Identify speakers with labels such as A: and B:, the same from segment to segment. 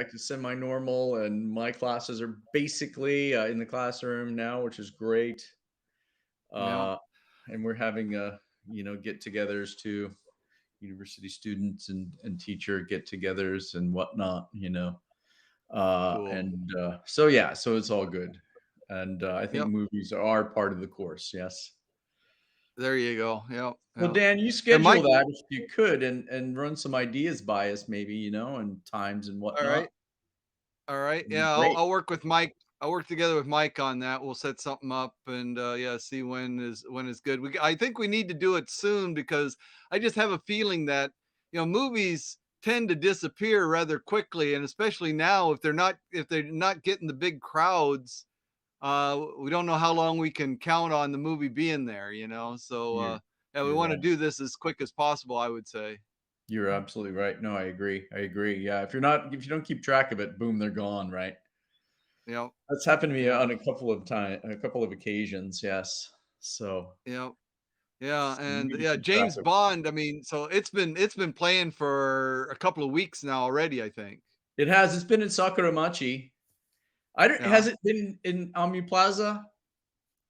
A: back to semi-normal, and my classes are basically in the classroom now, which is great.
B: Yeah.
A: Uh, and we're having get-togethers too, university students and teacher get-togethers and whatnot.
B: Cool.
A: So yeah, so it's all good, and I think
B: Yep.
A: movies are part of the course. Yes.
B: There you go. Yep.
A: Well,
B: Yep.
A: Dan, you
B: And
A: schedule
B: Mike,
A: that if you could, and run some ideas by us, maybe and times and
B: all
A: whatnot.
B: right. All right.
A: It'd be
B: Yeah, I'll
A: great.
B: I'll work with Mike. I'll work together with Mike on that. We'll set something up and yeah, see when is good. I think we need to do it soon because I just have a feeling that movies tend to disappear rather quickly, and especially now if they're not getting the big crowds, we don't know how long we can count on the movie being there. So
A: You're
B: yeah, we want
A: you're
B: to do this as quick as possible. I would say.
A: You're absolutely right. No, I agree. I agree. Yeah, if you don't keep track of it, boom, they're gone, right?
B: Yep.
A: That's happened to me
B: Yep.
A: on a couple of occasions, yes. So,
B: Yep. Yeah,
A: we
B: and
A: need to
B: yeah,
A: keep track
B: James
A: of
B: Bond, I mean, so it's been playing for a couple of weeks now already, I think.
A: it. It's been in Sakuramachi. I don't
B: Yeah.
A: Has it been in Ami Plaza?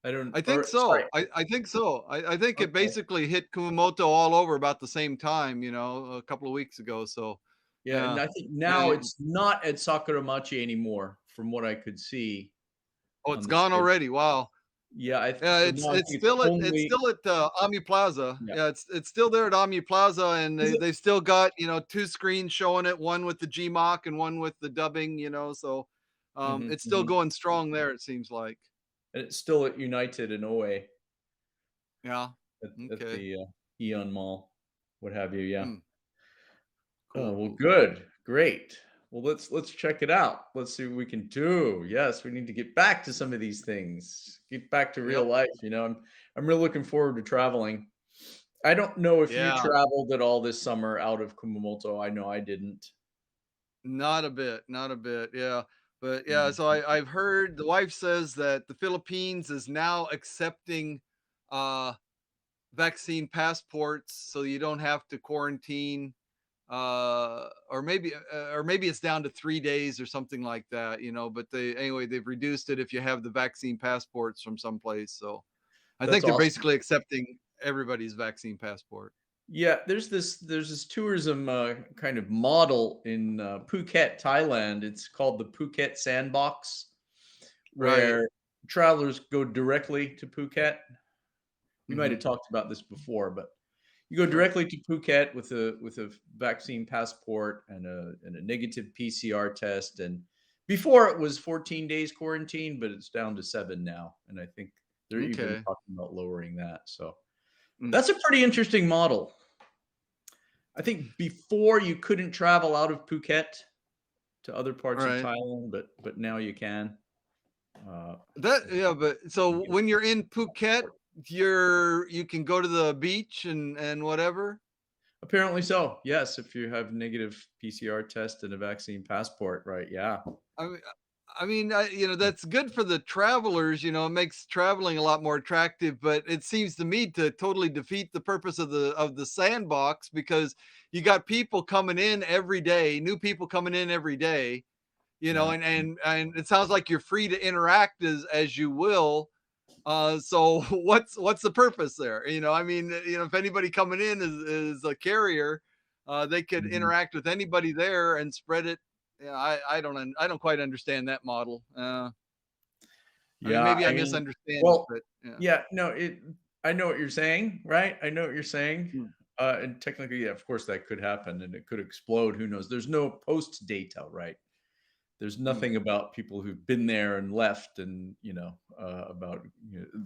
A: I don't
B: I think
A: or sorry.
B: so. I think so. I think it
A: Okay.
B: basically hit Kumamoto all over about the same time, a couple of weeks ago. So
A: Yeah, and
B: yeah.
A: I think
B: Yeah.
A: now it's not at Sakuramachi anymore from what I could see
B: Oh,
A: on
B: it's
A: the
B: gone
A: schedule.
B: already. Wow.
A: Yeah,
B: Yeah,
A: so
B: it's
A: now I
B: it's
A: think it's
B: still at it's
A: only.
B: still at Ami Plaza.
A: Yeah.
B: Yeah, it's still there at Ami Plaza, and
A: Is it?
B: they've still got two screens showing it, one with the GMOC and one with the dubbing. So
A: Mhm,
B: it's still
A: mhm.
B: going strong there. It seems like.
A: And it's still at United in OA.
B: Yeah.
A: At
B: Okay.
A: the, Aeon Mall, what have you, yeah.
B: Mm,
A: Oh,
B: cool.
A: well,
B: Cool. Cool.
A: good, great. Well, let's check it out. Let's see what we can do. Yes, we need to get back to some of these things, get back to real
B: Yep.
A: life, I'm really looking forward to traveling. I don't know if you
B: Yeah.
A: traveled at all this summer out of Kumamoto. I know I didn't.
B: Not a bit. Not a bit. Yeah. But yeah,
A: Mhm,
B: so
A: mhm.
B: I've heard the wife says that the Philippines is now accepting uh vaccine passports so you don't have to quarantine or maybe it's down to 3 days or something like that, but they've reduced it if you have the vaccine passports from someplace. So I
A: That's
B: think they're
A: awesome.
B: basically accepting everybody's vaccine passport.
A: Yeah, there's this tourism, kind of model in, Phuket, Thailand. It's called the Phuket Sandbox,
B: Right.
A: where travelers go directly to Phuket. We might have
B: Hmm.
A: talked about this before, but you go
B: Sure.
A: directly to Phuket with a vaccine passport and a negative PCR test, and before it was 14 days quarantine, but it's down to 7 now, and I think they're even
B: Okay.
A: talking about lowering that, so
B: Mm.
A: that's a pretty interesting model. I think before you couldn't travel out of Phuket to other
B: All
A: parts of
B: right.
A: Thailand, but now you can. Uh,
B: Yeah, but so
A: yeah.
B: when you're in Phuket, you can go to the beach and whatever.
A: Apparently so. Yes, if you have negative PCR test and a vaccine passport, right? Yeah.
B: I mean, that's good for the travelers. It makes traveling a lot more attractive. But it seems to me to totally defeat the purpose of the sandbox because you got people coming in every day, new people coming in every day.
A: Yeah.
B: And it sounds like you're free to interact as you will. So what's the purpose there? If anybody coming in is a carrier, they could
A: Mhm.
B: interact with anybody there and spread it. Yeah, I don't quite understand that model. I mean,
A: Yeah,
B: maybe I
A: I mean,
B: misunderstand it,
A: well,
B: but yeah.
A: yeah, no, I know what you're saying, right? I know what you're saying.
B: Mm,
A: And technically, yeah, of course that could happen and it could explode. Who knows? There's no post data, right? There's
B: mm,
A: nothing about people who've been there and left and, about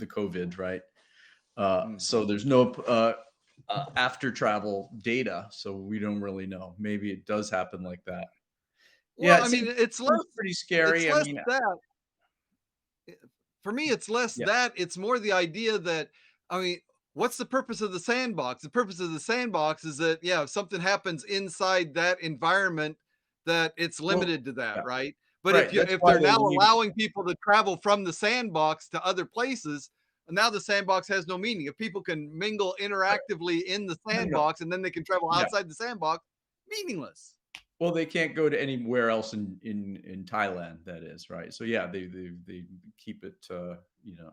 A: the COVID, right? So
B: mhm.
A: there's no after travel data. So we don't really know. Maybe it does happen like that. Yeah,
B: Well,
A: it
B: I mean,
A: seems pretty
B: it's
A: scary. I
B: less
A: mean,
B: that. For me, it's less
A: yeah,
B: that, it's more the idea that, I mean, what's the purpose of the sandbox? The purpose of the sandbox is that, yeah, if something happens inside that environment, that it's
A: well,
B: limited to that,
A: yeah,
B: right? But
A: right. That's
B: if
A: why
B: they're
A: they
B: now
A: leave.
B: allowing people to travel from the sandbox to other places, now the sandbox has no meaning. If people can mingle
A: Right.
B: interactively in the
A: No, no, no.
B: sandbox and then they can travel
A: Yeah.
B: outside the sandbox, meaningless.
A: Well, they can't go to anywhere else in Thailand, that is, right? So, yeah, they keep it,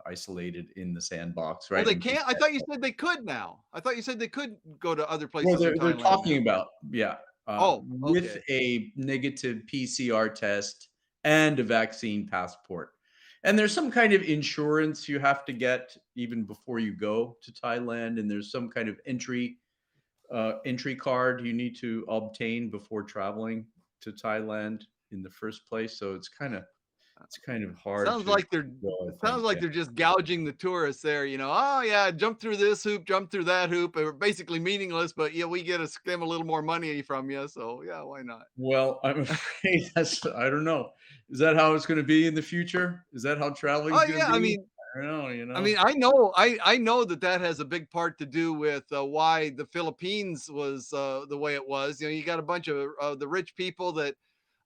A: isolated in the sandbox,
B: Oh,
A: right?
B: they
A: And
B: can't? I thought you said they could now. I thought you said they could go to other
A: well,
B: places in
A: they're
B: Thailand
A: talking
B: now.
A: about, yeah,
B: Oh,
A: with
B: okay.
A: a negative PCR test and a vaccine passport. And there's some kind of insurance you have to get even before you go to Thailand, and there's some kind of entry card you need to obtain before traveling to Thailand in the first place. So it's kind of hard
B: Sounds
A: to
B: like they're
A: go, I
B: it sounds
A: think.
B: like
A: Yeah.
B: they're just gouging the tourists there, you know. Oh yeah, jump through this hoop, jump through that hoop. They're basically meaningless, but yeah, we get to skim a little more money from you. So yeah, why not?
A: Well, I'm afraid I don't know. Is that how it's going to be in the future? Is that how traveling
B: Oh
A: is going to
B: yeah,
A: be? I don't know.
B: I know that that has a big part to do with why the Philippines was the way it was. You know, you got a bunch of the rich people that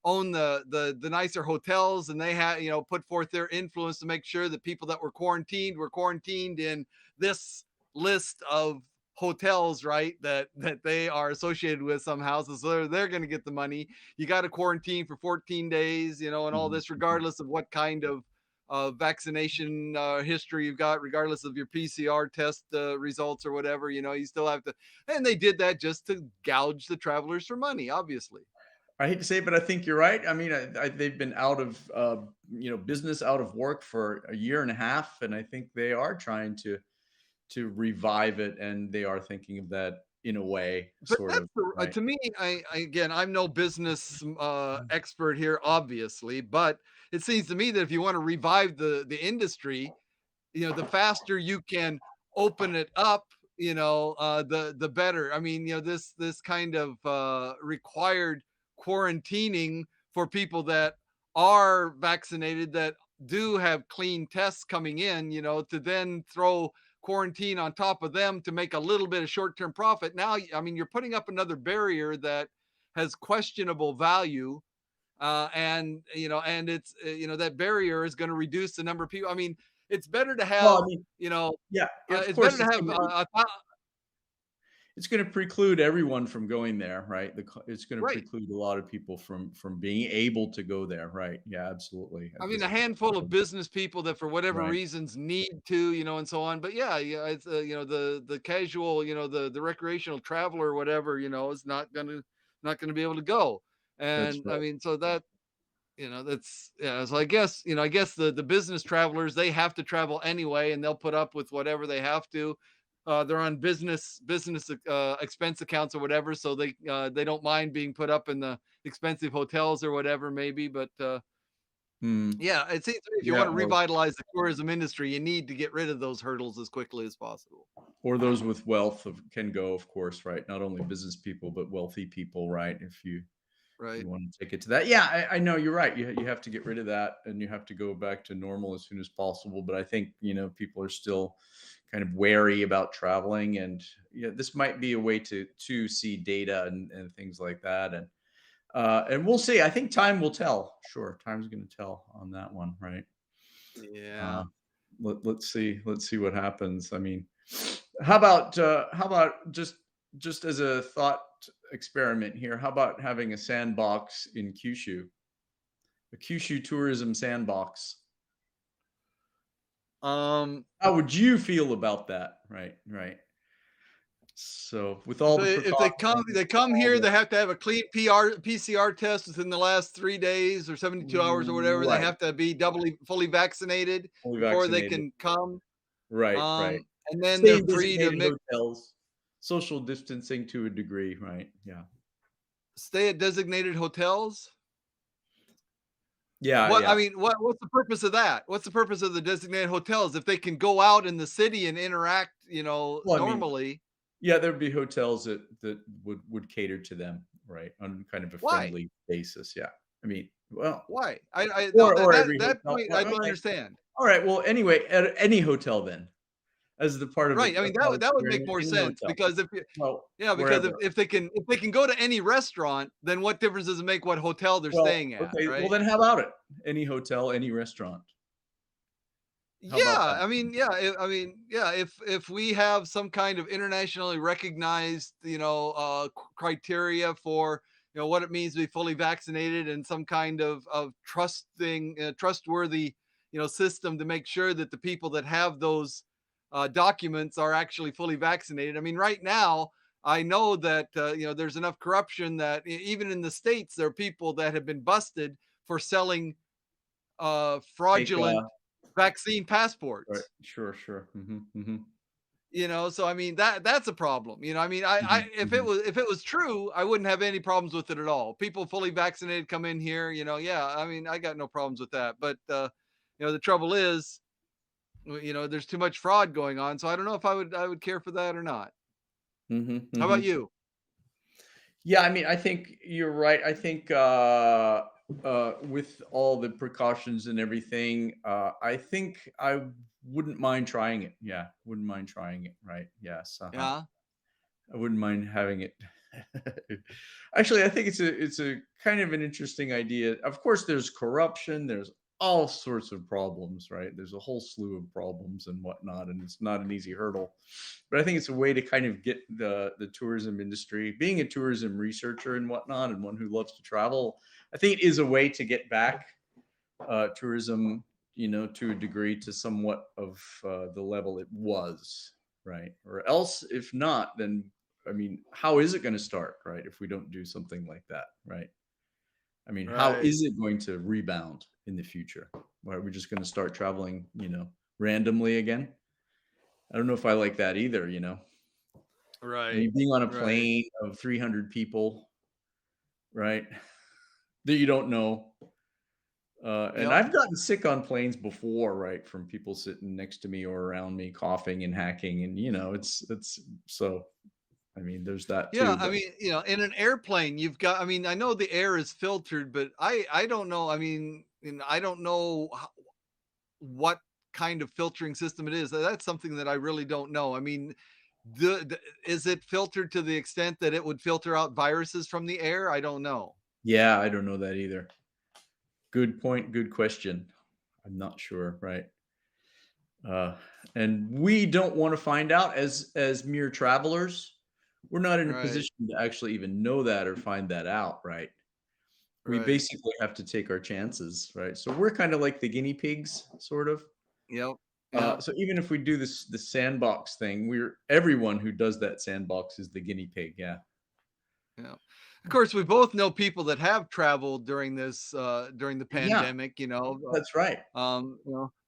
B: own the nicer hotels, and they had put forth their influence to make sure that people that were quarantined in this list of hotels, right? That they are associated with somehow, so they're going to get the money. You got to quarantine for 14 days, and all
A: Mhm,
B: this,
A: mhm.
B: regardless of what kind of vaccination history you've got, regardless of your PCR test results or whatever. You still have to, and they did that just to gouge the travelers for money, obviously.
A: I hate to say it, but I think you're right. I mean, they've been out of business, out of work for a year and a half, and I think they are trying to revive it, and they are thinking of that in a way,
B: But
A: sort
B: that's
A: of,
B: to
A: right?
B: me. Again, I'm no business expert here, obviously, but it seems to me that if you want to revive the industry, the faster you can open it up, the better. I mean, this kind of required quarantining for people that are vaccinated, that do have clean tests coming in, to then throw quarantine on top of them to make a little bit of short-term profit. Now, I mean, you're putting up another barrier that has questionable value, and it's that barrier is going to reduce the number of people. I mean, it's better to
A: Well, I
B: have,
A: mean, yeah, yeah, of
B: it's better
A: course,
B: to
A: it's
B: have
A: gonna it's gonna preclude everyone from going there, right? It's gonna
B: right.
A: preclude a lot of people from being able to go there, right? Yeah, absolutely.
B: I
A: At
B: mean,
A: this
B: a
A: point,
B: handful of business people that, for whatever
A: right?
B: reasons, need to, and so on. But yeah, yeah, it's the casual, the recreational traveler or whatever, is not gonna be able to go.
A: That's
B: And I
A: right.
B: mean, so that's, yeah. So I guess the business travelers, they have to travel anyway, and they'll put up with whatever they have to. They're on business expense accounts or whatever, so they don't mind being put up in the expensive hotels or whatever, maybe. But
A: Mm,
B: yeah, it seems to me if you want
A: yeah,
B: to revitalize the tourism industry, you need to get rid of those hurdles as quickly as possible.
A: or those with wealth can go, of course, right? Not only business people, but wealthy people, right? If you
B: Right.
A: want to take it to that, yeah, I know you're right. You have to get rid of that, and you have to go back to normal as soon as possible. But I think people are still kind of wary about traveling, and this might be a way to see data and things like that, and we'll see. I think time will tell. Sure, time's going to tell on that one, right? Uh,
B: Yeah.
A: let's see what happens. I mean, how about just as a thought experiment here? How about having a sandbox in Kyushu, a Kyushu tourism sandbox?
B: Um,
A: How would you feel about that? Right, right. So with all
B: so
A: the
B: if they come
A: precautions,
B: they come
A: all
B: here,
A: the
B: they have to have a clean PCR test within the last 3 days or 72 hours or whatever. They
A: right,
B: have to be doubly fully vaccinated
A: fully
B: before they
A: vaccinated.
B: can come.
A: Right, right.
B: And then
A: Stay
B: they're
A: in
B: free to
A: designated hotels, social distancing to a degree, right? Yeah.
B: stay at designated hotels.
A: Yeah,
B: What I
A: yeah.
B: mean, what's the purpose of that? What's the purpose of the designated hotels if they can go out in the city and interact,
A: Well, I mean,
B: normally?
A: yeah, there'd be hotels that would cater to them, right, on kind of a
B: Why?
A: friendly basis. Yeah, I mean, well,
B: Why? I no,
A: or
B: that
A: or
B: that
A: every
B: that
A: hotel.
B: point I
A: Well,
B: don't
A: okay,
B: understand.
A: all right. Well, anyway, at any hotel then, as the part of
B: Right, I mean,
A: that
B: that would make
A: experience,
B: more
A: any
B: sense
A: hotel.
B: because if you
A: Well,
B: yeah, because
A: wherever.
B: if they can go to any restaurant, then what difference does it make what hotel they're
A: Well,
B: staying at,
A: okay. Well,
B: right?
A: then how about it? Any hotel, any restaurant. How about
B: Yeah,
A: that?
B: I mean, yeah, yeah, if we have some kind of internationally recognized, criteria for, what it means to be fully vaccinated, and some kind of trustworthy, system to make sure that the people that have those documents are actually fully vaccinated. I mean, right now, I know that there's enough corruption that even in the states there are people that have been busted for selling
A: Like,
B: fraudulent vaccine
A: right.
B: passports.
A: Sure, sure.
B: So I mean, that's a problem. I mean, I
A: Mhm,
B: if
A: mhm.
B: it was true, I wouldn't have any problems with it at all. People fully vaccinated come in here, yeah, I mean, I got no problems with that. But the trouble is, there's too much fraud going on, so I don't know if I would care for that or not.
A: Mhm,
B: How about
A: mhm.
B: you?
A: Yeah, I mean, I think you're right. I think with all the precautions and everything, I think I wouldn't mind trying it. Yeah, wouldn't mind trying it. Right? Yes.
B: Yeah.
A: I wouldn't mind having it. Actually, I think it's a kind of an interesting idea. Of course, there's corruption. There's all sorts of problems, right? There's a whole slew of problems and whatnot, and it's not an easy hurdle. But I think it's a way to kind of get the tourism industry. Being a tourism researcher and whatnot, and one who loves to travel, I think it is a way to get back tourism, to a degree, to somewhat of the level it was, right? Or else, if not, then I mean, how is it going to start, right? If we don't do something like that, right? I mean, how
B: Right.
A: is it going to rebound in the future? Are we just going to start traveling, randomly again? I don't know if I like that either. I
B: Right.
A: mean, being on a
B: Right.
A: plane of 300 people, right? That you don't know. And
B: Yep.
A: I've gotten sick on planes before, right, from people sitting next to me or around me, coughing and hacking, and it's so. I mean, there's that
B: Yeah,
A: too,
B: I
A: but
B: mean, in an airplane, you've got. I mean, I know the air is filtered, but I don't know. I mean, I don't know what kind of filtering system it is. That's something that I really don't know. I mean, is it filtered to the extent that it would filter out viruses from the air? I don't know.
A: yeah, I don't know that either. Good point. Good question. I'm not sure, right? Uh, and we don't want to find out as mere travelers. We're not in a
B: Right.
A: position to actually even know that or find that out, right? We
B: Right.
A: basically have to take our chances, right? So we're kind of like the guinea pigs, sort of.
B: Yep. Yep.
A: So even if we do the sandbox thing, we're everyone who does that sandbox is the guinea pig. Yeah.
B: Yeah. Of course, we both know people that have traveled during the
A: Yeah,
B: pandemic.
A: that's right.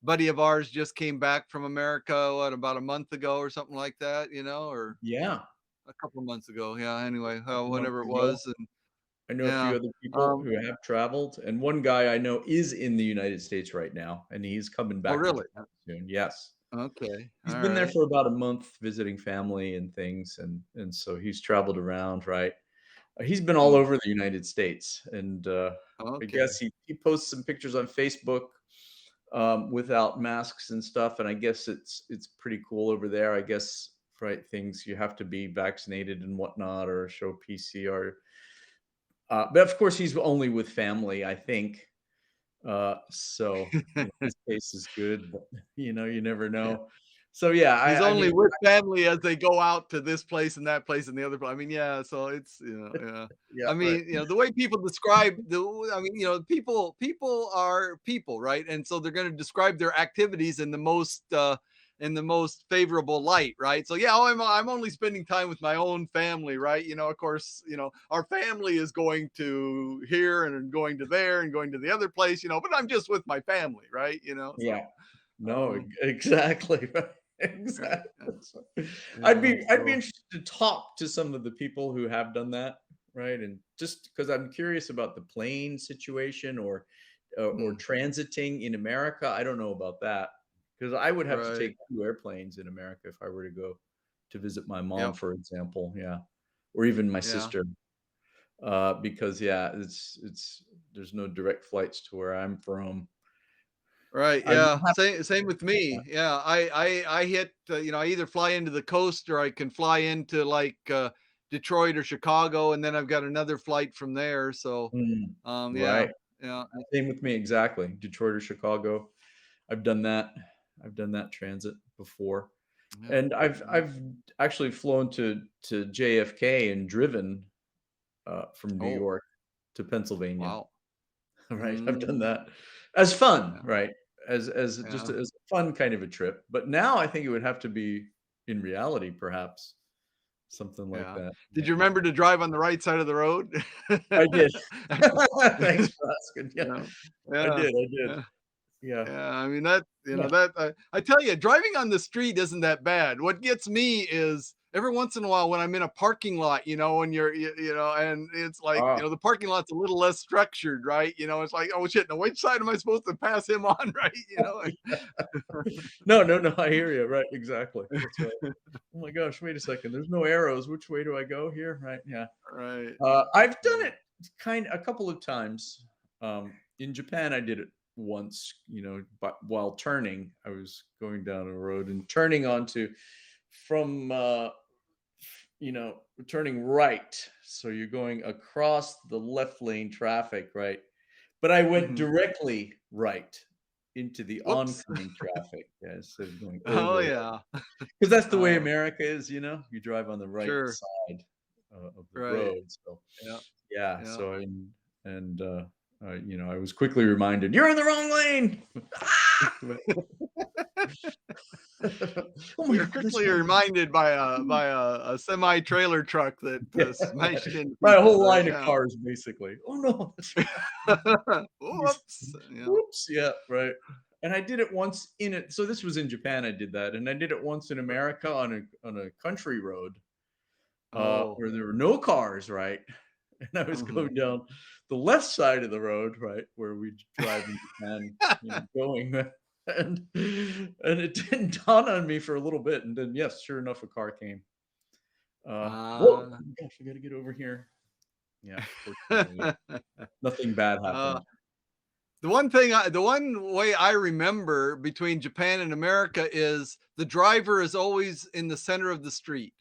B: Buddy of ours just came back from America, what, about a month ago or something like that, or
A: Yeah,
B: a couple of months ago. Yeah. Anyway,
A: a couple months
B: whenever it
A: ago.
B: was, and
A: I know a few
B: yeah.
A: other people
B: Um.
A: who have traveled, and one guy I know is in the United States right now, and he's coming
B: Oh,
A: back to
B: really?
A: Japan soon. Yes.
B: Okay.
A: He's
B: All
A: been there
B: right.
A: for about a month visiting family and things, and so he's traveled around, right? He's been all
B: Mm,
A: over the United States, and, I guess
B: okay.
A: he posts some pictures on Facebook, without masks and stuff, and I guess it's pretty cool over there. I guess, right, things you have to be vaccinated and whatnot or show PCR. But of course, he's only with family, I think. So his case is good, but you never
B: Yeah.
A: know. So yeah,
B: He's
A: I
B: only
A: mean,
B: with family as they go out to this place and that place and the other I mean, yeah, so it's, yeah.
A: yeah,
B: I
A: right.
B: mean, the way people describe I mean, people are people, right? And so they're gonna describe their activities in the most favorable light, right? So yeah, oh, I'm only spending time with my own family, right? Of course, our family is going to here and going to there and going to the other place, but I'm just with my family, right? So
A: Yeah. No,
B: um
A: exactly, right.
B: right.
A: Exactly. So,
B: Yeah.
A: I'd be
B: So
A: interested to talk to some of the people who have done that, right? And just because 'cause I'm curious about the plane situation or
B: mm,
A: transiting in America. I don't know about that because I would have to
B: right.
A: take 2 airplanes in America if I were to go to visit my mom,
B: Yep.
A: for example, yeah, or even my
B: Yeah.
A: sister, because, yeah, it's there's no direct flights to where I'm from.
B: Right.
A: I would
B: Yeah.
A: have
B: Same with me. Yeah. I hit. I either fly into the coast or I can fly into like Detroit or Chicago, and then I've got another flight from there. So, yeah.
A: right.
B: Yeah.
A: Same with me, exactly. Detroit or Chicago. I've done that. I've done that transit before.
B: Yep.
A: And I've
B: Yep.
A: I've actually flown to JFK and driven, from New
B: Oh,
A: York to Pennsylvania.
B: wow.
A: Right, I've done
B: Mm,
A: that as fun,
B: yeah,
A: right? As just
B: yeah,
A: as a fun kind of a trip. But now I think it would have to be in reality, perhaps something like
B: yeah.
A: that.
B: Did
A: Yeah,
B: you remember to drive on the right side of the road?
A: I did. Thanks for asking. Yeah,
B: Yeah,
A: I
B: yeah,
A: did. I did.
B: yeah.
A: Yeah,
B: Yeah, I mean that
A: yeah.
B: that I tell you, driving on the street isn't that bad. What gets me is every once in a while when I'm in a parking lot, and and it's like,
A: Ah.
B: the parking lot's a little less structured, right? It's like, oh shit, now which side am I supposed to pass him on, right?
A: No, no, no, I hear you, right, exactly, that's right. Oh my gosh, wait a second, there's no arrows, which way do I go here? Right, yeah.
B: Right.
A: I've done
B: Yeah.
A: it a couple of times. In Japan, I did it once, but while turning, I was going down a road and turning onto from, turning right. So you're going across the left lane traffic, right? But I went
B: Mhm.
A: directly right into the
B: Whoops.
A: oncoming traffic, yeah, instead of going
B: Oh
A: over it.
B: yeah.
A: 'Cause that's the way
B: Oh,
A: America is, you drive on the right
B: sure.
A: side, of the
B: Right.
A: road, so
B: Yeah.
A: yeah,
B: Yeah.
A: so and, I was quickly reminded, "You're in the wrong lane!" Ah! Oh my
B: You're
A: goodness,
B: quickly
A: my
B: reminded by a semi trailer truck that
A: yeah,
B: smashed into
A: by a
B: pieces,
A: whole
B: right?
A: line of
B: Yeah.
A: cars, basically. "Oh, no, that's right." These
B: Whoops. Yeah.
A: whoops, yeah, right. And I did it once so this was in Japan, I did that, and I did it once in America on a country road,
B: Oh.
A: where there were no cars, right? And I was
B: Mhm.
A: going down the left side of the road, right, where we drive in Japan, going, and it didn't dawn on me for a little bit, and then, yes, sure enough, a car came. Whoa,
B: Ah.
A: oh my gosh, I gotta get over here. Yeah, fortunately, nothing bad
B: Uh,
A: happened.
B: the one way I remember between Japan and America is the driver is always in the center of the street.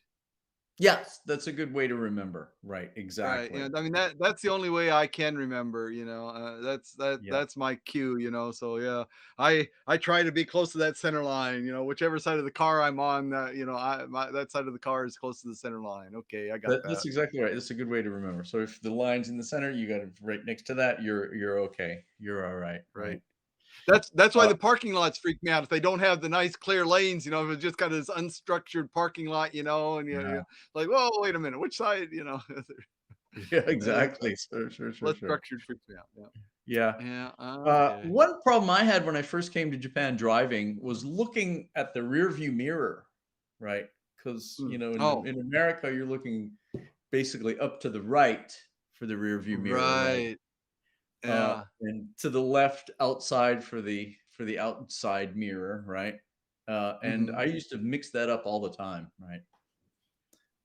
A: Yes, that's a good way to remember. Right,
B: Right,
A: exactly.
B: I mean, that's the only way I can remember,
A: Yeah.
B: that's my cue, so, yeah, I try to be close to that center line, whichever side of the car I'm on, that side of the car is close to the center line. Okay, I got
A: That's
B: that.
A: exactly right. That's a good way to remember. So if the line's in the center, you got it right next to that, you're okay. You're all right,
B: Right.
A: right?
B: That's why
A: Uh,
B: the parking lots freak me out. If they don't have the nice clear lanes, if it's just got this unstructured parking lot, and
A: yeah.
B: like, "Whoa, wait a minute, which side?"
A: Yeah,
B: Uh,
A: exactly. Sure, sure, sure,
B: Less
A: sure.
B: structured freaks me out, yeah.
A: Yeah.
B: Yeah, okay.
A: One problem I had when I first came to Japan driving was looking at the rear view mirror, right? Because
B: Mm.
A: in
B: Oh,
A: in America, you're looking basically up to the right for the rear view mirror, right?
B: right. Yeah.
A: And to the left outside for the outside mirror, right? And
B: Mhm.
A: I used to mix that up all the time, right?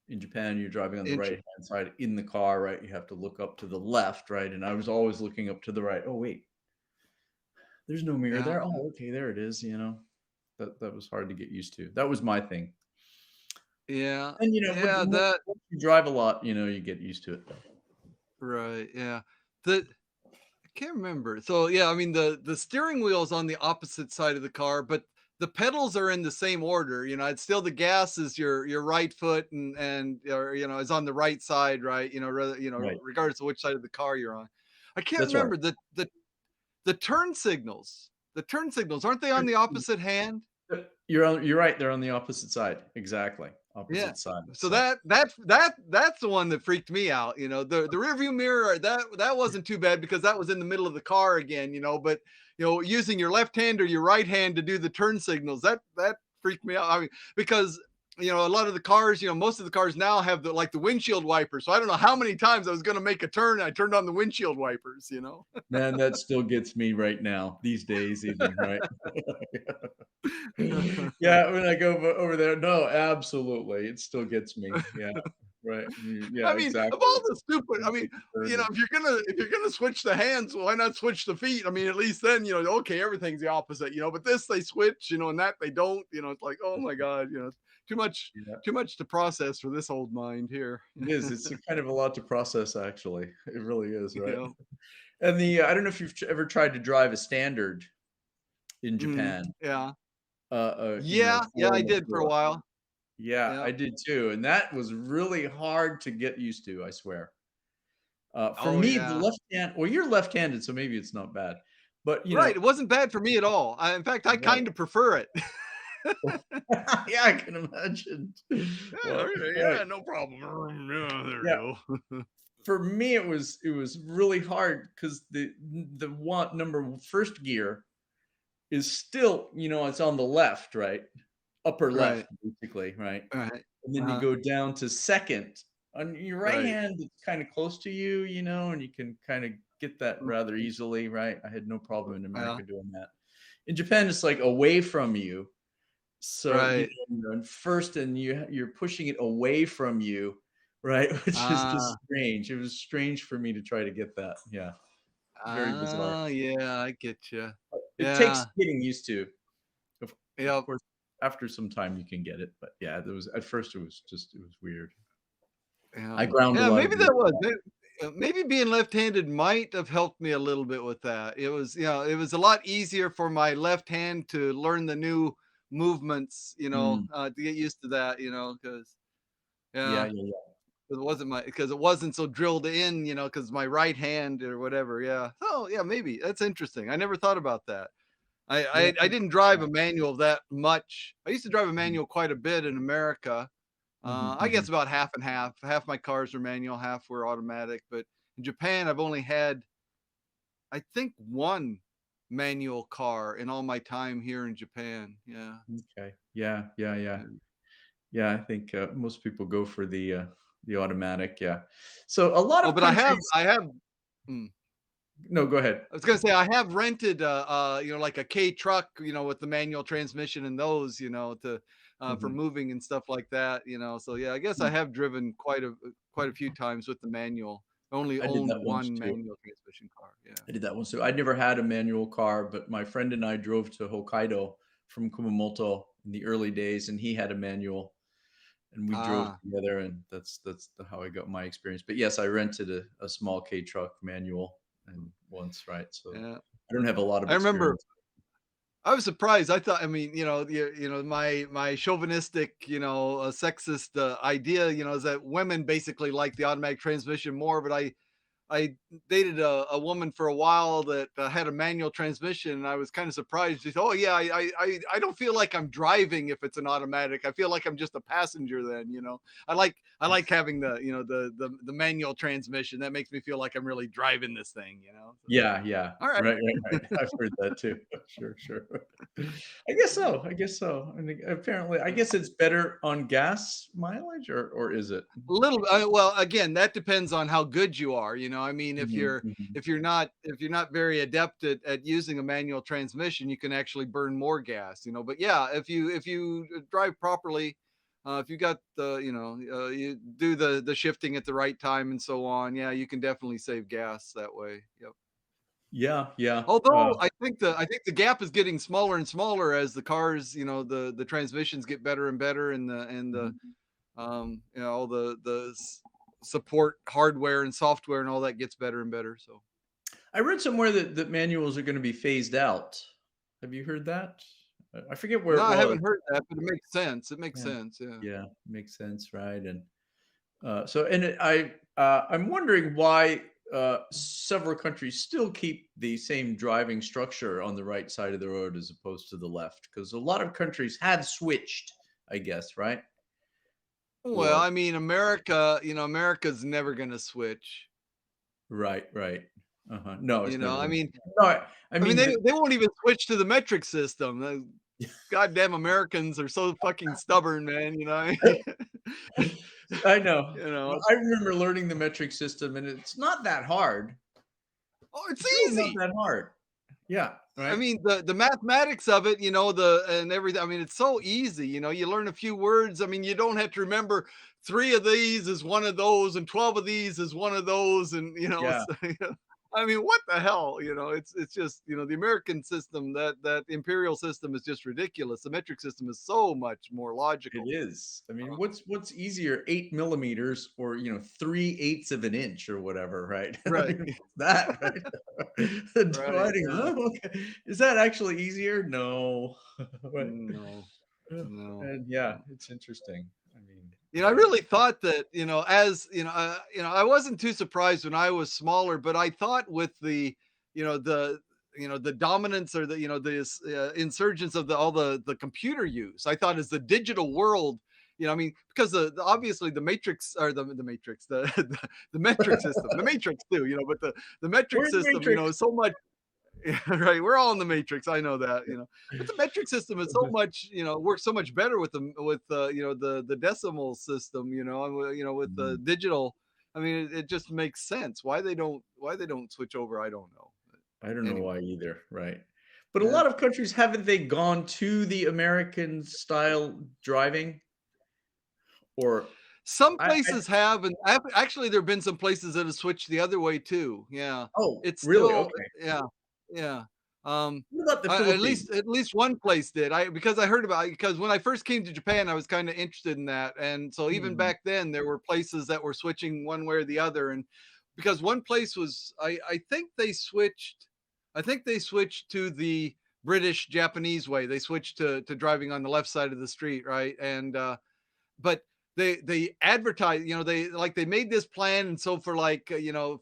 A: In Japan, you're driving on the
B: Inter
A: right-hand side in the car, right? You have to look up to the left, right? And I was always looking up to the right. Oh, wait, there's no mirror
B: Yeah.
A: there. Oh, okay, there it is. That was hard to get used to. That was my thing.
B: Yeah.
A: And, with the
B: Yeah,
A: more
B: that
A: once you drive a lot, you get used to it.
B: right, yeah. The I can't remember. So, yeah, I mean, the steering wheel is on the opposite side of the car, but the pedals are in the same order, it's still the gas is your right foot and or, is on the right side, right?
A: Right.
B: Regardless of which side of the car you're on. I can't
A: That's right.
B: remember the turn signals. The turn signals, aren't they on the opposite hand?
A: You're right, they're on the opposite side. Exactly.
B: Yeah.
A: Opposite side.
B: So
A: So,
B: that's the one that freaked me out. The rearview mirror that wasn't too bad because that was in the middle of the car again. But using your left hand or your right hand to do the turn signals that freaked me out. I mean, because a lot of the cars, most of the cars now have the windshield wipers. So I don't know how many times I was going to make a turn. And I turned on the windshield wipers.
A: man, that still gets me right now, these days even, right? Yeah, when I go over there, no, absolutely, it still gets me. Yeah, right. Yeah,
B: I mean, of
A: exactly.
B: all
A: It's
B: the stupid, I mean,
A: take a turn.
B: if you're gonna switch the hands, why not switch the feet? I mean, at least then okay, everything's the opposite, but this they switch, and that they don't. It's like, oh my god, too much,
A: Yeah,
B: too much to process for this old mind here.
A: it is. It's a kind of a lot to process, actually. It really is,
B: you
A: right?
B: know,
A: And I don't know if you've ever tried to drive a standard in Japan,
B: yeah,
A: a
B: yeah, yeah, I did for a
A: 4
B: while.
A: Yeah,
B: Yeah,
A: I did too, and that was really hard to get used to, I swear. For
B: Oh
A: me, the
B: yeah.
A: left hand. Well, you're left-handed, so maybe it's not bad. But
B: Right. It wasn't bad for me at all. In fact, I
A: right.
B: kind of prefer it.
A: Yeah, I can imagine.
B: Yeah,
A: Well,
B: okay,
A: right.
B: yeah, no problem. Yeah, there
A: Yeah.
B: you go.
A: For me, it was really hard because the one number first gear is still, it's on the left, right? Upper
B: Right.
A: left, basically, right?
B: Right.
A: And then you
B: Uh-huh.
A: go down to second. On your right
B: Right.
A: hand, it's kinda close to you, and you can kinda get that rather
B: Mhm.
A: easily, right? I had no problem in
B: Yeah.
A: America doing that. In Japan, it's, like, away from you. So,
B: Right.
A: you're in first and you're pushing it away from you, right? Which is
B: Ah.
A: just strange. It was strange for me to try to get that. Yeah, very bizarre.
B: Yeah, I get you.
A: It takes
B: Yeah.
A: getting used to. Of
B: Yep.
A: course, after some time, you can get it, but, yeah, there was at first, it was weird.
B: Yeah.
A: I ground a
B: Yeah,
A: lot of
B: maybe
A: gears.
B: that was it. Maybe being left-handed might have helped me a little bit with that. It was a lot easier for my left hand to learn the new movements,
A: Mm.
B: to get used to that, because
A: Yeah,
B: yeah,
A: yeah, yeah.
B: because it wasn't so drilled in, because my right hand or whatever. Yeah. Oh, yeah, maybe that's interesting. I never thought about that. I,
A: Yeah,
B: I I
A: think
B: didn't drive
A: about
B: a manual that much. I used to drive a
A: it.
B: manual quite a bit in America.
A: Mhm,
B: I
A: mhm.
B: guess about half and half. Half my cars were manual, half were automatic. But in Japan, I've only had, I think, one manual car in all my time here in Japan. Yeah.
A: Okay. Yeah, yeah, yeah.
B: Yeah.
A: Yeah, I think, most people go for the automatic, yeah. So, a lot
B: Oh,
A: of
B: but I have,
A: countries.
B: mm,
A: No, go ahead.
B: I was gonna say I have rented like a K truck, with the manual transmission and those, to for
A: Mhm.
B: moving and stuff like that. So yeah, I guess I
A: Mm.
B: have driven quite a few times with the manual. I only
A: I did
B: owned
A: that once
B: one
A: too.
B: manual transmission car. Yeah.
A: I did that once too. I never had a manual car, but my friend and I drove to Hokkaido from Kumamoto in the early days, and he had a manual, and we drove
B: Ah,
A: together, and how I got my experience. But yes, I rented a small K truck manual and once, right? So
B: yeah.
A: I don't have a lot of
B: I remember
A: experience.
B: I was surprised. I thought, I mean, my chauvinistic, sexist idea, is that women basically like the automatic transmission more. But I dated a woman for a while that had a manual transmission, and I was kind of surprised. She said, "Oh yeah, I don't feel like I'm driving if it's an automatic. I feel like I'm just a passenger. Then, I like having the manual transmission. That makes me feel like I'm really driving this thing. So,
A: Yeah, yeah.
B: all right,
A: Right, right, right. I've heard that too. Sure, sure. I guess so, I guess so. I think apparently I guess it's better on gas mileage, or is it?
B: a little. Well, again, that depends on how good you are. I mean, if
A: Mhm,
B: you're
A: mhm.
B: if you're not if you're not very adept at using a manual transmission, you can actually burn more gas. But yeah, if you drive properly, if you got you do the shifting at the right time and so on, yeah, you can definitely save gas that way. Yep.
A: Yeah, yeah,
B: Although I think the gap is getting smaller and smaller as the cars, the transmissions get better and better, and the
A: mhm.
B: all the support hardware and software and all that gets better and better. So
A: I read somewhere that manuals are gonna be phased out. Have you heard that? I forget where
B: no,
A: it
B: I
A: was.
B: haven't heard that, but it makes sense. It makes
A: Yeah,
B: sense. Yeah.
A: yeah, makes sense, right? And, so and I'm wondering why, several countries still keep the same driving structure on the right side of the road as opposed to the left, because a lot of countries have switched, I guess, right?
B: Well,
A: Or
B: I mean, America's never gonna switch.
A: right, right. Uh-huh. No, it's never
B: I
A: gonna.
B: mean,
A: No, I
B: I mean
A: mean,
B: they won't even switch to the metric system. The goddamn Americans are so fucking stubborn, man.
A: I know.
B: You know.
A: I remember learning the metric system, and it's not that hard.
B: Oh, it's
A: It's really not
B: easy.
A: that hard. Yeah,
B: I
A: right?
B: mean, the mathematics of it, the and everything. I mean, it's so easy. You learn a few words. I mean, you don't have to remember three of these is one of those, and 12 of these is one of those, and
A: Yeah,
B: I mean, what the hell? It's just the American system, that imperial system is just ridiculous. The metric system is so much more
A: it
B: logical.
A: is. I mean,
B: Uh,
A: what's easier, 8 millimeters or 3/8 of an inch or whatever, right? I
B: right,
A: mean, what's that, right?
B: right,
A: Dividing.
B: yeah.
A: Oh, okay. Is that actually easier? No. Right.
B: No,
A: Yeah.
B: no,
A: And yeah,
B: no.
A: it's interesting. I mean,
B: I
A: Right.
B: really thought that, as I wasn't too surprised when I was smaller, but I thought with the, the, the dominance or the, this insurgence of all the computer use, I thought as the digital world, I mean, because obviously the matrix or the matrix, the metric system, the matrix too, but the metric
A: We're in the
B: system,
A: Matrix.
B: is so much. Yeah, right. We're all in the matrix. I know that, but the metric system is so much, works so much better with the decimal system, with the
A: Mhm.
B: digital. I mean, it just makes sense. Why they don't switch over, I don't know.
A: I don't know
B: Anyway,
A: why either, right? But a
B: yeah.
A: lot of countries, haven't they gone to the American style driving? Or
B: Some
A: I
B: places have, and actually, there have been some places that have switched the other way too. Yeah,
A: oh,
B: it's
A: really?
B: still,
A: Okay.
B: yeah, yeah.
A: What about the
B: At
A: Philippines?
B: least one place did. Because I heard about it, because when I first came to Japan, I was kind of interested in that, and so even
A: Mhm.
B: back then, there were places that were switching one way or the other, and because one place was, I think they switched, to the British Japanese way. They switched to driving on the left side of the street, right, and but they advertise, they made this plan, and so for like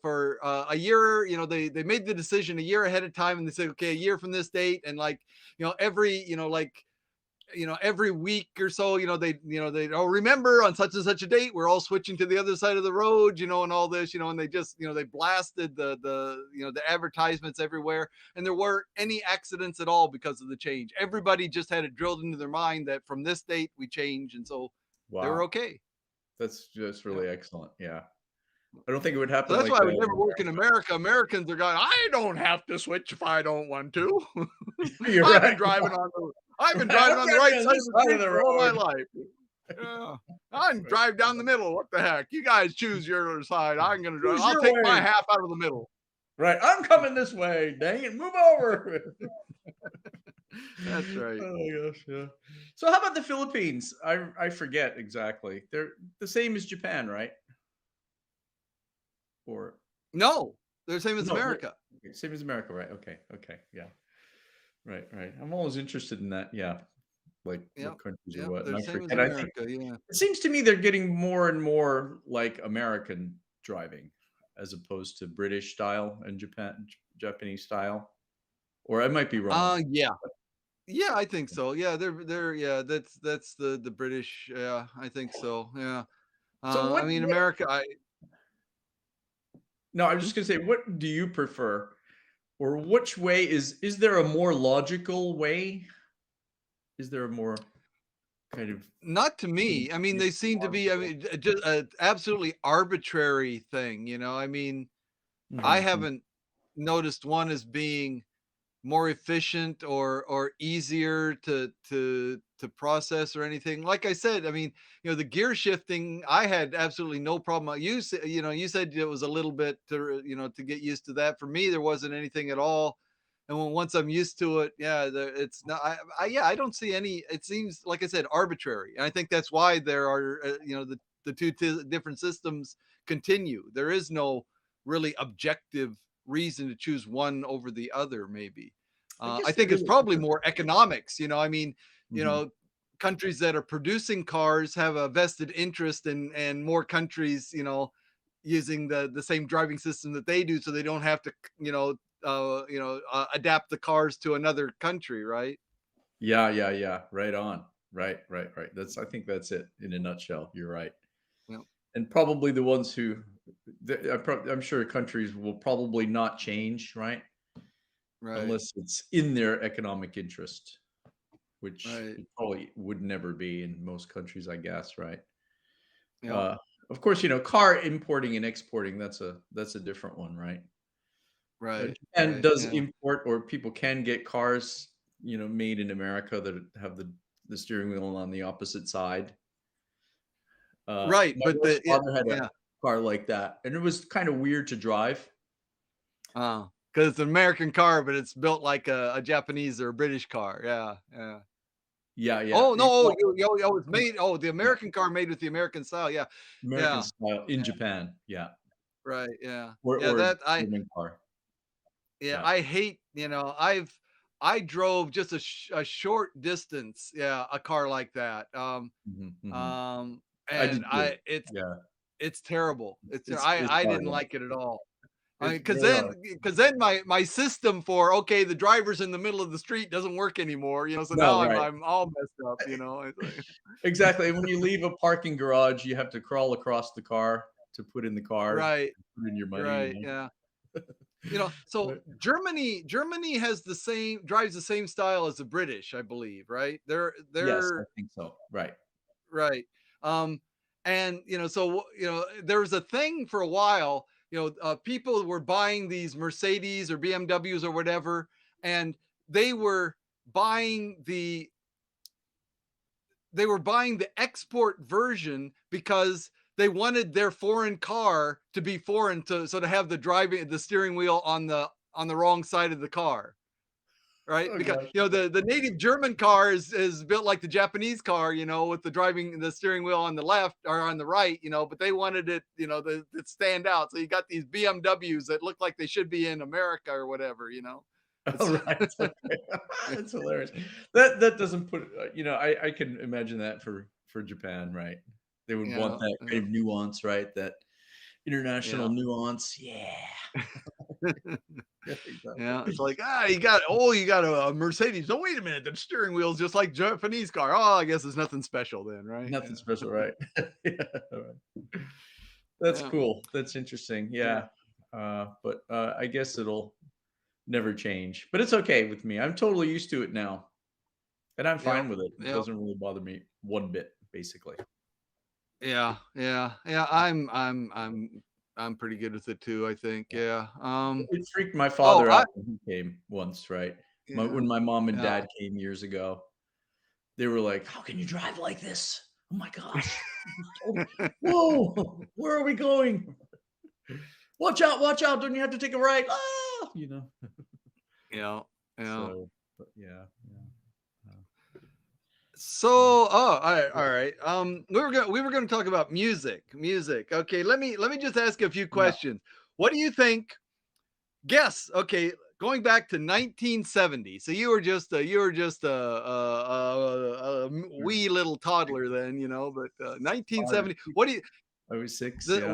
B: for a year, they made the decision a year ahead of time, and they said, okay, a year from this date, and like every every week or so, they, oh, remember on such and such a date we're all switching to the other side of the road, and all this, and they just, they blasted the advertisements everywhere, and there weren't any accidents at all because of the change. Everybody just had it drilled into their mind that from this date we change, and so they were
A: Wow.
B: okay.
A: That's just
B: Yeah.
A: really excellent. Yeah. I don't think it would
B: So
A: happen
B: that's
A: like
B: why I
A: that
B: would never
A: in
B: work in America. Americans are going, I don't have to switch if I don't want to.
A: America. You're
B: I've been
A: right.
B: driving on the I've been
A: Right.
B: driving
A: I'm
B: on the
A: driving
B: right
A: on
B: side
A: this
B: of the
A: side of
B: street
A: the
B: for all my
A: road.
B: life. Yeah. I can drive down the middle. What the heck? You guys choose your side. I'm gonna drive.
A: Choose
B: I'll
A: your
B: take my
A: way.
B: half out of the middle.
A: Right. I'm coming this way. Dang it. Move over.
B: That's right.
A: Oh my gosh, yeah. So how about the Philippines? I forget exactly. They're the same as Japan, right? Or
B: No, they're the same as
A: no, they're
B: America.
A: okay, same as America, right? Okay, okay, yeah. Right, right. I'm always interested in that. Yeah. Like
B: Yep.
A: what countries are
B: Yep.
A: what.
B: They're
A: And
B: the
A: I
B: same as
A: forget. I think
B: America. Yeah.
A: it seems to me they're getting more and more like American driving as opposed to British style and Japanese style. Or I might be wrong.
B: Yeah. Yeah, I think so. Yeah, they're yeah, that's the British. Yeah, I think so. Yeah.
A: So
B: I mean,
A: what
B: America.
A: no, I was
B: Hmm?
A: just gonna say, what do you prefer? Or which way is there a more logical way? Is there a more kind of
B: Not to me. I mean, they seem to be. I
A: logical?
B: mean, just an absolutely arbitrary thing. I mean, I
A: Mhm, mhm,
B: haven't noticed one as being more efficient or easier to process or anything. Like I said, I mean, the gear shifting, I had absolutely no problem. You said it was a little bit to get used to that. For me, there wasn't anything at all. And once I'm used to it, yeah, it's not. Yeah, I don't see any. It seems like I said, arbitrary, and I think that's why there are the two different systems continue. There is no really objective reason to choose one over the other, maybe.
A: I
B: I
A: guess it
B: think it's
A: really
B: probably more economics. I mean, you
A: mhm.
B: know, countries that are producing cars have a vested interest in, and more countries, using the same driving system that they do, so they don't have to, adapt the cars to another country, right?
A: Yeah, yeah, yeah, right on. Right, right, right. That's I think that's it in a nutshell, you're right.
B: Yeah,
A: And probably the ones who I'm sure countries will probably not change, right?
B: right,
A: Unless it's in their economic interest, which
B: right.
A: it probably would never be in most countries, I guess, right?
B: Yeah,
A: Uh, of course, car importing and exporting, that's a different one, right?
B: right,
A: Japan
B: right.
A: does
B: Yeah,
A: import or people can get cars, made in America that have the steering wheel on the opposite side.
B: right.
A: My
B: But
A: wife's
B: yeah,
A: father had a
B: yeah.
A: car like that, and it was kind of weird to drive.
B: Because it's an American car, but it's built like a Japanese or a British car. Yeah, yeah.
A: Yeah, yeah.
B: Oh, no, oh,
A: Well,
B: it's made, the
A: yeah,
B: American car made with the American style, yeah.
A: American
B: Yeah,
A: style in Japan, yeah,
B: right, yeah. Yeah,
A: or
B: that I
A: German car,
B: yeah,
A: yeah.
B: I hate, I drove just a short distance, yeah, a car like that,
A: Mhm, mhm.
B: um,
A: I did
B: and
A: too.
B: I
A: Yeah,
B: it's terrible.
A: it's
B: I didn't
A: horrible.
B: like it at all. I
A: It's
B: mean,
A: very hard.
B: because then my system for, okay, the driver's in the middle of the street doesn't work anymore, so
A: No,
B: now
A: right.
B: I'm all messed up, It's like
A: Exactly, and when you leave a parking garage, you have to crawl across the car to put in the card,
B: right,
A: put in your money,
B: right, yeah. So
A: But
B: Germany has the same drives the same style as the British, I believe, right?
A: yes, I
B: They're
A: think so, right.
B: right. Um, and there was a thing for a while. People were buying these Mercedes or BMWs or whatever, and they were buying the they were buying the export version because they wanted their foreign car to be foreign to have the steering wheel on the wrong side of the car, right?
A: Oh
B: Because
A: gosh.
B: the native German car is built like the Japanese car, with the steering wheel on the left or on the right, but they wanted it, to stand out. So you got these BMWs that look like they should be in America or whatever. It's
A: Alright, okay. That's hilarious. That doesn't put, I can imagine that for Japan, right? They would want
B: yeah,
A: that
B: yeah,
A: kind of nuance, right? That international
B: yeah.
A: nuance, yeah. Yeah, exactly.
B: Yeah, it's like, you got a Mercedes. No, wait a minute, the steering wheel is just like Japanese car. Oh, I guess it's nothing special then, right?
A: Nothing special, right? Yeah, right. That's
B: Yeah,
A: cool. That's interesting.
B: yeah,
A: Yeah. But I guess it'll never change. But it's okay with me. I'm totally used to it now. And I'm
B: yeah,
A: fine with it. It
B: yeah,
A: doesn't really bother me one bit, basically.
B: yeah. I'm pretty good with it too, I think.
A: Yeah.
B: Yeah.
A: It freaked my
B: Oh,
A: father out when he came once, right?
B: yeah,
A: When my mom and
B: yeah.
A: dad came years ago, they were like, "How can you drive like this? Oh my gosh. Whoa, where are we going? Watch out, don't you have to take a right? Ah,
B: Yeah, yeah.
A: So, but yeah, uh,
B: So, all right. We were gonna talk about music. Okay, let me just ask you a few
A: yeah,
B: questions. What do you think? Guess. Okay, going back to 1970. So you were just a
A: sure.
B: wee little toddler then, But 1970. What do you
A: I was 6,
B: the
A: yeah.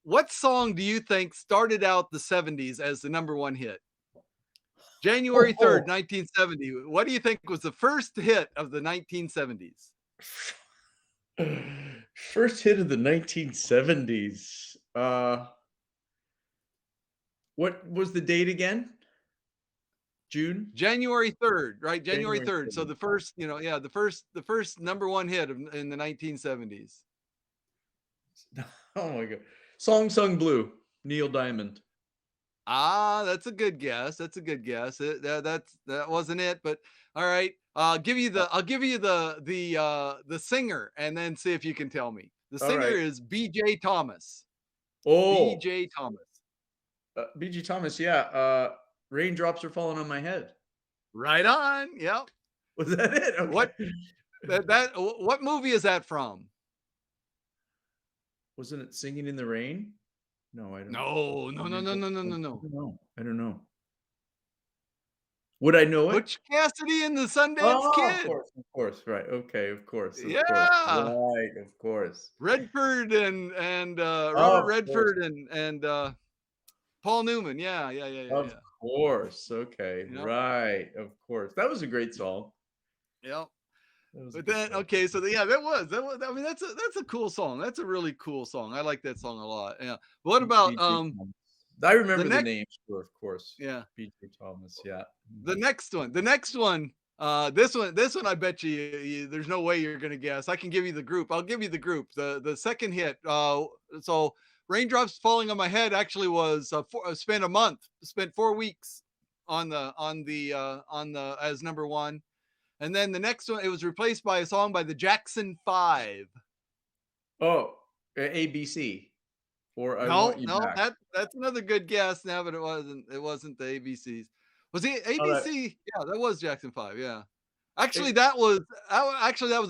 B: what song do you think started out the 70s as the number one hit?
A: Oh,
B: January 3rd,
A: oh.
B: 1970. What do you think was the first hit of the 1970s?
A: First hit of the 1970s. What was the date again? June?
B: January 3rd, right? January
A: January
B: 3rd. So
A: 3rd.
B: the first, the first number one hit in the 1970s.
A: Oh my god. Song Sung Blue, Neil Diamond.
B: Ah, that's a good guess. That's a good guess. That wasn't it, but all right. I'll give you the singer and then see if you can tell me. The singer
A: Alright.
B: is B.J. Thomas.
A: Oh,
B: B.J. Thomas.
A: B.G. Thomas, yeah, Raindrops Are Falling on My Head.
B: Right on. Yep.
A: Was that it? Okay.
B: What what movie is that from?
A: Wasn't it Singing in the Rain? No, I don't.
B: No, no, no, no,
A: Raindrops
B: no, no, no,
A: I
B: no.
A: don't know. I don't know. Would I know it?
B: Butch Cassidy and the Sundance
A: Oh,
B: Kid.
A: of course, right, okay, of course,
B: Yeah.
A: right, of course.
B: Redford and
A: Oh,
B: Robert
A: of course,
B: Redford and Paul Newman. Yeah, yeah, yeah, yeah,
A: of
B: yeah.
A: course, okay,
B: Yep,
A: right, of course. That was a great song.
B: yep.
A: That was a
B: But
A: good
B: then
A: song.
B: okay, so yeah, that was I mean that's a cool song. That's a really cool song. I like that song a lot. Yeah. What about
A: B.J. Thomas. I
B: the
A: remember the
B: next
A: name, sure, of course.
B: yeah,
A: B.J. Thomas, yeah.
B: the
A: Mhm.
B: next one. The next one this one I bet there's no way you're going to guess. I can give you the group. I'll give you the group. The second hit so Raindrops Falling on My Head actually was spent 4 weeks on the as number 1. And then the next one, it was replaced by a song by the Jackson 5.
A: Oh, ABC, or I
B: No,
A: Want You
B: no,
A: Back.
B: that's another good guess now, but it wasn't the ABCs. Was it
A: Alright,
B: ABC? Yeah, that was Jackson 5, yeah.
A: it
B: Actually that was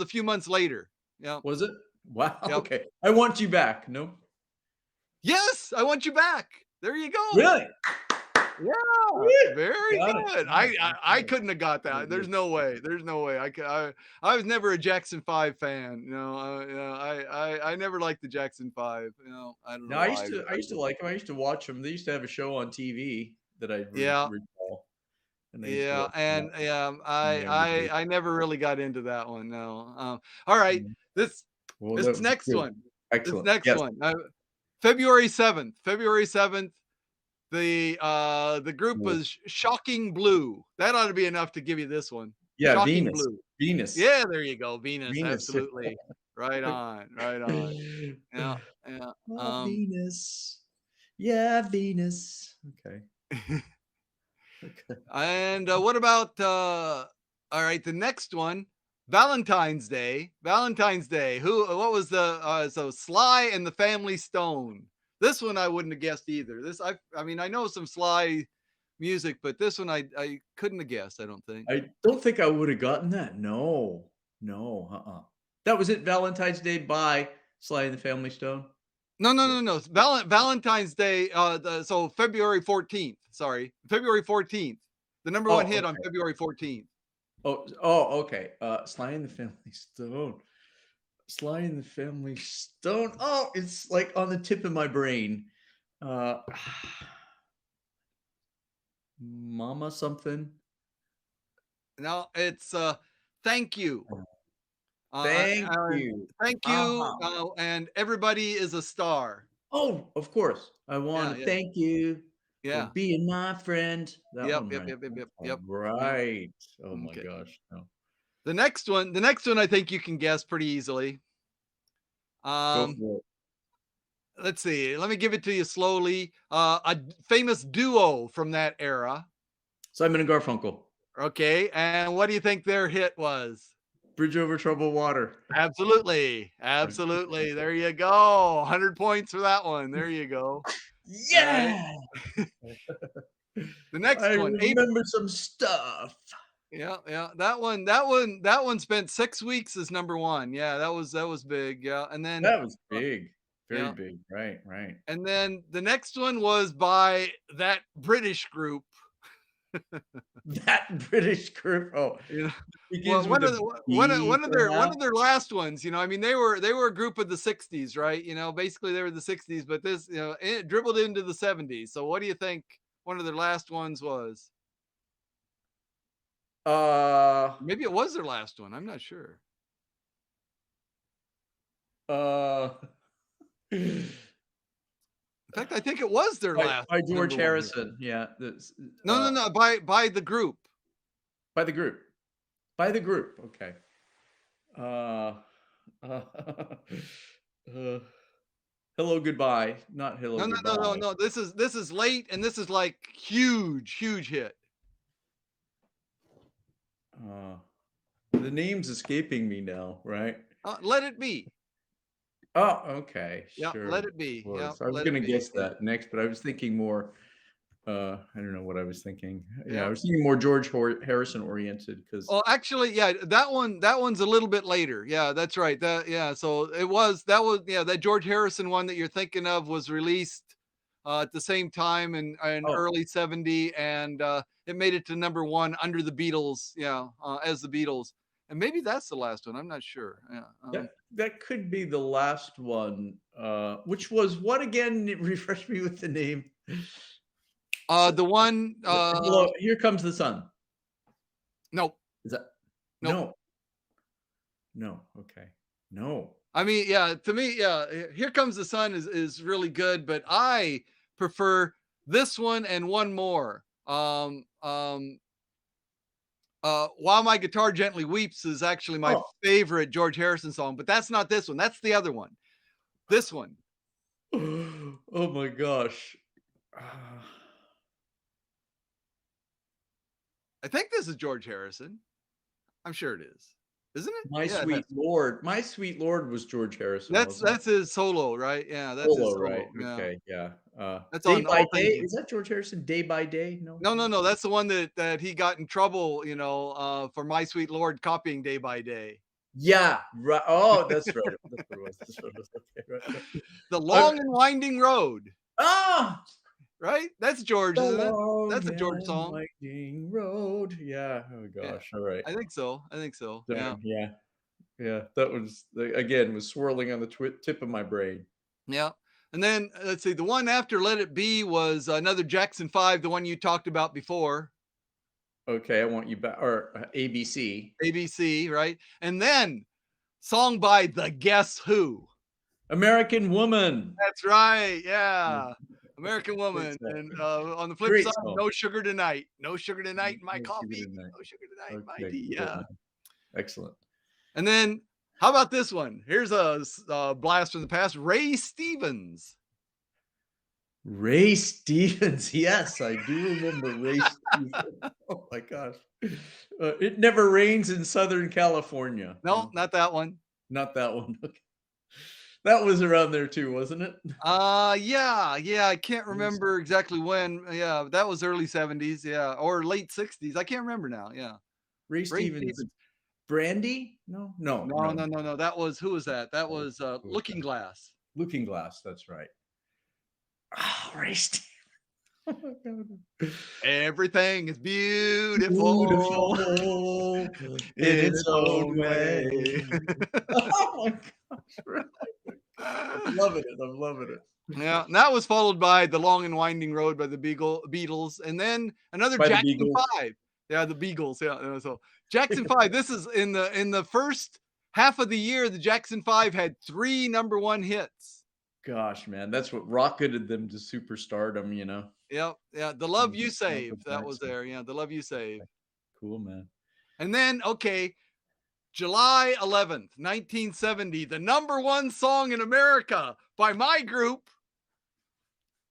B: a few months later. Yep,
A: was it? Wow,
B: yep.
A: okay. I Want You Back, no?
B: Yes, I Want You Back. There you go.
A: Really?
B: Yeah, very
A: Got it.
B: good.
A: Got it.
B: I couldn't have got
A: Very
B: that. There's
A: good.
B: no way. There's no way. I was never a Jackson 5 fan. I never liked the Jackson 5. I don't
A: No,
B: know why, but
A: I used to like them. I used to watch them. They used to have a show on TV that I
B: yeah,
A: recall, and I used to
B: yeah,
A: watch that
B: and yeah,
A: in my younger days.
B: I never really got into that one. No. All right,
A: Mm.
B: this
A: Well, that
B: this
A: was
B: next
A: good.
B: one. This
A: Excellent.
B: next
A: Yes.
B: one. February 7th. February 7th. The group
A: Cool.
B: was Shocking Blue. That ought to be enough to give you this one.
A: Yeah,
B: Shocking
A: Venus.
B: Blue.
A: Venus.
B: Yeah, there you go. Venus,
A: Venus.
B: absolutely. Right on, right on. Yeah, yeah.
A: Oh, Venus. Yeah, Venus. Okay. Okay.
B: And what about all right, the next one, Valentine's Day. Valentine's Day. What was the so Sly and the Family Stone. This one I wouldn't have guessed either. I mean I know some Sly music, but this one I couldn't have guessed, I don't think.
A: I don't think I would have gotten that. No. No. That was it. Valentine's Day by Sly and the Family Stone.
B: No, no, no, no. Valentine's Day. So February 14th. Sorry, February 14th. The number one
A: Oh,
B: hit on
A: okay.
B: February 14th.
A: Okay. Sly and the Family Stone. Sly and the Family Stone. Oh, it's like on the tip of my brain. Uh, Mama something.
B: No, it's thank you.
A: Thank
B: And
A: you.
B: thank you.
A: Uh-huh.
B: And everybody is a star.
A: Oh, of course. I want
B: Yeah,
A: to
B: yeah,
A: thank you for
B: yeah.
A: being my friend. That
B: Yep,
A: one,
B: yep,
A: right?
B: yep, yep,
A: That
B: yep,
A: one.
B: yep. Yeah.
A: Right. Oh my
B: Okay.
A: gosh. No.
B: The next one, I think you can guess pretty easily.
A: Go
B: Um,
A: for it.
B: let's see. Let me give it to you slowly. Famous duo from that era.
A: Simon and Garfunkel.
B: Okay, and what do you think their hit was?
A: Bridge over troubled water.
B: Absolutely, absolutely. There you go. 100 points for that one. There you go. All right.
A: Yeah.
B: The
A: I
B: next one, April.
A: remember some stuff.
B: Yeah, yeah. That one spent 6 weeks as number one. Yeah, that was big. Yeah, and then
A: That was
B: uh,
A: big. Very
B: yeah,
A: big. Right, right.
B: and then the next one was by that British group.
A: That British group. Oh,
B: You know, well,
A: begins with a B,
B: one
A: perhaps?
B: of their last ones. I mean, they were a group of the '60s, right? Basically they were the '60s, but this, it dribbled into the '70s. So what do you think? One of their last ones was.
A: Uh,
B: Maybe it was their last one. I'm not sure.
A: uh,
B: In fact, I think it was their last
A: by George
B: number one hit.
A: Harrison. Yeah, this,
B: No, no, no. By the group.
A: by the group. By the group. Okay. Uh, uh, hello, goodbye. Not hello,
B: No, no, no, no,
A: goodbye.
B: no. This is late, and this is like huge, huge hit.
A: Uh, the name's escaping me now, right?
B: Let it be.
A: Oh, okay,
B: Yeah,
A: sure.
B: let
A: Of
B: it be. Yeah,
A: course. I was
B: let it
A: gonna
B: be.
A: guess that next, but I was thinking more. I don't know what I was thinking. Yeah, I
B: Yeah.
A: was thinking more George Harrison oriented because.
B: Oh, actually, yeah, that one's a little bit later. Yeah, that's right. Yeah, so yeah, that George Harrison one that you're thinking of was released at the same time in
A: Oh,
B: early 70 and it made it to number 1 under the Beatles, yeah, as the Beatles. And maybe that's the last one. I'm not sure. Yeah.
A: that could be the last one. Which was what again? Refresh me with the name. So,
B: The one
A: hello, here comes the sun.
B: nope,
A: Is that
B: nope.
A: no, no? Okay, no.
B: I mean, yeah, to me, yeah, Here Comes the Sun is really good, but I prefer this one and one more. While My Guitar Gently Weeps is actually my
A: Oh,
B: favorite George Harrison song, but that's not this one. That's the other one. This one.
A: oh my gosh. Ah,
B: I think this is George Harrison. I'm sure it is. Isn't it?
A: my
B: Yeah, it has.
A: sweet lord. My sweet lord was George Harrison, wasn't it?
B: That's his solo, right? Yeah, that's his
A: Solo, right?
B: solo. Yeah.
A: Okay, yeah.
B: That's
A: Day
B: on
A: by
B: All
A: day.
B: Things.
A: Is that George Harrison? Day by day? No,
B: No, no,
A: no.
B: no. That's the one that he got in trouble, for My Sweet Lord copying Day by Day.
A: Yeah, right. Oh, that's right. That's what it was. That's what it was. Okay, right.
B: The
A: I,
B: Long and Winding Road.
A: ah,
B: right? That's George,
A: The
B: isn't it?
A: long
B: That's a George
A: and
B: song.
A: winding road. Yeah. Oh
B: Yeah,
A: gosh. All right.
B: I think so. I think so. Yeah,
A: Darn. Yeah. Yeah. That was again was swirling on the tip of my brain.
B: yeah. And then let's see, the one after "Let It Be" was another Jackson 5, the one you talked about before,
A: Okay. I want you back or ABC.
B: ABC, right? And then song by the Guess Who.
A: American Woman.
B: That's right,
A: Yeah,
B: yeah. American
A: great
B: Woman,
A: song.
B: and, on the flip
A: Great
B: side,
A: song.
B: "No Sugar Tonight." "No sugar tonight in my
A: No Sugar
B: coffee,
A: Tonight.
B: no sugar tonight in my
A: Okay.
B: tea,"
A: Cool,
B: yeah.
A: man. Excellent.
B: And then, how about this one? Here's a blast from the past, Ray Stevens.
A: Ray Stevens. Yes, I do remember Ray Stevens. Oh my gosh. It never rains in Southern California.
B: No,
A: No,
B: not that one.
A: not that one. Okay. That was around there too, wasn't it?
B: Yeah, yeah, I can't
A: Ray
B: remember exactly when. Yeah, that was early '70s, yeah, or late '60s. I can't remember now. Yeah,
A: Ray
B: Ray
A: Stevens.
B: Stevens.
A: Brandy? No, no,
B: No,
A: no.
B: no, no, no. That was, who was that? That
A: No.
B: was
A: Who was
B: Looking
A: that?
B: Glass.
A: Looking Glass. That's right. Oh, Ray Stevens. Oh my God.
B: Everything is beautiful
A: Beautiful in
B: in
A: its
B: its
A: own
B: own
A: way.
B: way.
A: Oh my gosh. Really? I'm loving it. I'm loving it.
B: Yeah, and that was followed by The Long and Winding Road by the Beatles, and then another
A: By the
B: Jackson
A: Beagles.
B: 5. Yeah, the Beagles, yeah, so Jackson 5, this is in the first half of the year, the Jackson 5 had 3 number 1 hits.
A: Gosh, man, that's what rocketed them to superstardom,
B: Yep, yeah, The Love You
A: Michael
B: Save, that was
A: Jackson.
B: there, yeah, The Love You Save.
A: Cool, man.
B: And then, okay, July 11th, 1970, the number 1 song in America by my group,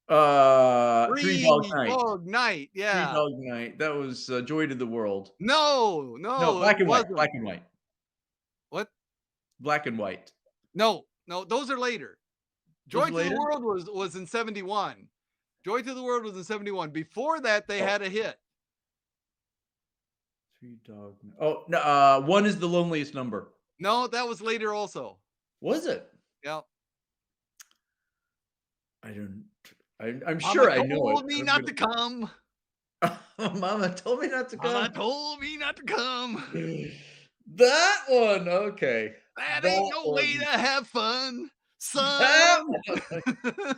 A: Three Dog
B: Three
A: Night.
B: Dog Night,
A: Three
B: yeah.
A: Dog Night. That was, Joy to the World.
B: No,
A: No,
B: no, it
A: black and white,
B: wasn't.
A: black and white,
B: What?
A: black and white.
B: No, no, those are later.
A: Those
B: Joy
A: are
B: to the
A: later?
B: World was in '71. Joy to the World was in '71. Before that, they
A: Oh,
B: had a hit.
A: Three Dog Night. Oh, no, One is the Loneliest Number.
B: No, that was later also.
A: Was it?
B: Yeah.
A: I don't I'm
B: Mama
A: sure I know it,
B: told
A: but
B: me
A: I'm
B: not to come.
A: gonna Mama told me not to
B: Mama
A: come.
B: told me not to come.
A: That one, okay.
B: That ain't
A: That
B: no way to
A: one.
B: have fun,
A: That
B: son.
A: one.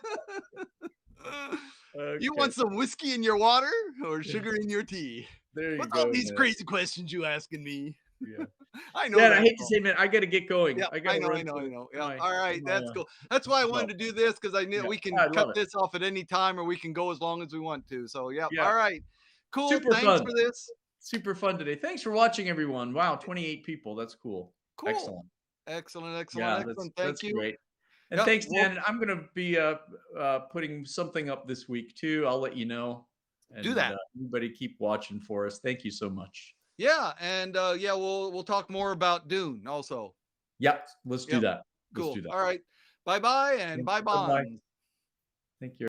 B: You
A: Okay.
B: want some whiskey in your water or sugar in your tea?
A: There you
B: What's all
A: go,
B: these
A: man.
B: crazy questions you asking me?
A: Yeah.
B: I know
A: Dad, I
B: that
A: hate to
B: song.
A: say, man, I gotta get going.
B: Yeah,
A: I
B: I
A: gotta
B: know,
A: run
B: I know, I
A: to
B: know.
A: to
B: Yeah,
A: my
B: all
A: to
B: right,
A: my,
B: that's cool. That's why I
A: well,
B: wanted to do this, because I knew
A: yeah.
B: we can
A: I
B: cut
A: love it.
B: this off at any time, or we can go as long as we want to. So, yep.
A: Yeah.
B: All right. Cool.
A: Super
B: Thanks
A: fun.
B: for this.
A: Super fun today. Thanks for watching, everyone. Wow, 28 people. That's cool.
B: Cool.
A: Excellent.
B: Excellent, excellent,
A: Yeah, that's
B: excellent.
A: that's
B: Thank you.
A: great. And
B: Yep.
A: thanks,
B: We'll
A: Dan. I'm gonna be putting something up this week too. I'll let you know.
B: do
A: And
B: that.
A: everybody keep watching for us. Thank you so much.
B: Yeah, and yeah, we'll talk more about Dune also.
A: Yep, let's do
B: Yep.
A: that. Let's do
B: Cool.
A: that.
B: All right. Bye bye and
A: Bye
B: bye
A: bye.
B: bonds.
A: Thank you.